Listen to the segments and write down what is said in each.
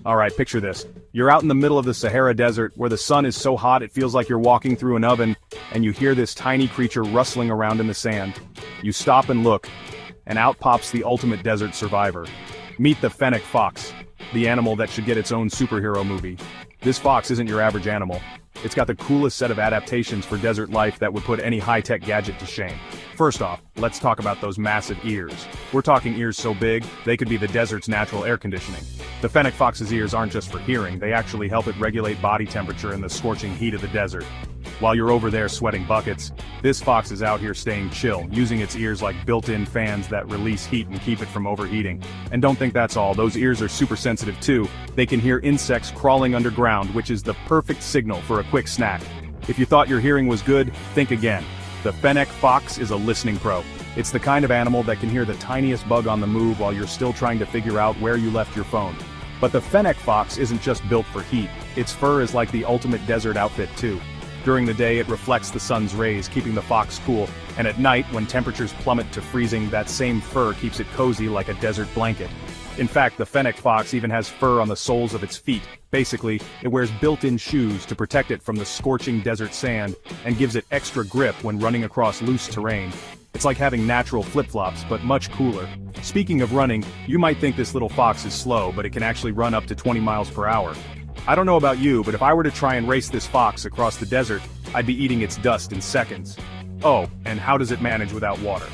Alright, picture this. You're out in the middle of the Sahara Desert where the sun is so hot it feels like you're walking through an oven, and you hear this tiny creature rustling around in the sand. You stop and look, and out pops the ultimate desert survivor. Meet the fennec fox, the animal that should get its own superhero movie. This fox isn't your average animal. It's got the coolest set of adaptations for desert life that would put any high-tech gadget to shame. First off, let's talk about those massive ears. We're talking ears so big, they could be the desert's natural air conditioning. The fennec fox's ears aren't just for hearing, they actually help it regulate body temperature in the scorching heat of the desert. While you're over there sweating buckets, this fox is out here staying chill, using its ears like built-in fans that release heat and keep it from overheating. And don't think that's all, those ears are super sensitive too. They can hear insects crawling underground, which is the perfect signal for a quick snack. If you thought your hearing was good, think again. The fennec fox is a listening pro. It's the kind of animal that can hear the tiniest bug on the move while you're still trying to figure out where you left your phone. But the fennec fox isn't just built for heat, its fur is like the ultimate desert outfit too. During the day it reflects the sun's rays, keeping the fox cool, and at night, when temperatures plummet to freezing, that same fur keeps it cozy like a desert blanket. In fact, the fennec fox even has fur on the soles of its feet. Basically, it wears built-in shoes to protect it from the scorching desert sand, and gives it extra grip when running across loose terrain. It's like having natural flip-flops, but much cooler. Speaking of running, you might think this little fox is slow, but it can actually run up to 20 miles per hour. I don't know about you, but if I were to try and race this fox across the desert, I'd be eating its dust in seconds. Oh, and how does it manage without water?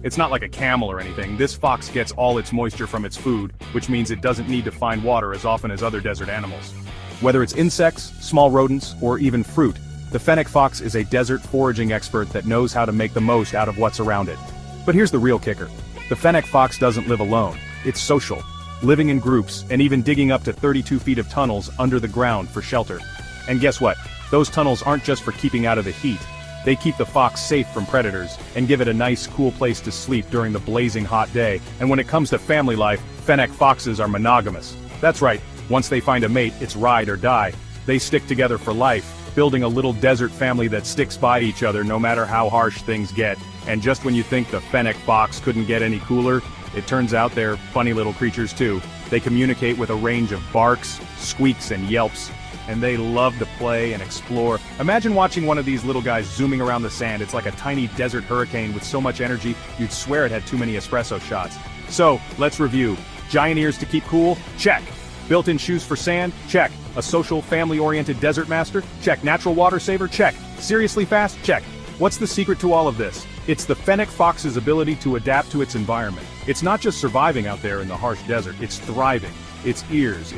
It's not like a camel or anything. This fox gets all its moisture from its food, which means it doesn't need to find water as often as other desert animals. Whether it's insects, small rodents, or even fruit, the fennec fox is a desert foraging expert that knows how to make the most out of what's around it. But here's the real kicker. The fennec fox doesn't live alone. It's social, living in groups, and even digging up to 32 feet of tunnels under the ground for shelter. And guess what? Those tunnels aren't just for keeping out of the heat. They keep the fox safe from predators, and give it a nice cool place to sleep during the blazing hot day. And when it comes to family life, fennec foxes are monogamous. That's right, once they find a mate, it's ride or die. They stick together for life, building a little desert family that sticks by each other no matter how harsh things get. And just when you think the fennec fox couldn't get any cooler, it turns out they're funny little creatures too. They communicate with a range of barks, squeaks, and yelps. And they love to play and explore. Imagine watching one of these little guys zooming around the sand. It's like a tiny desert hurricane with so much energy, you'd swear it had too many espresso shots. So, let's review. Giant ears to keep cool? Check. Built-in shoes for sand? Check. A social, family-oriented desert master? Check. Natural water saver? Check. Seriously fast? Check. What's the secret to all of this? It's the fennec fox's ability to adapt to its environment. It's not just surviving out there in the harsh desert, it's thriving. Its ears,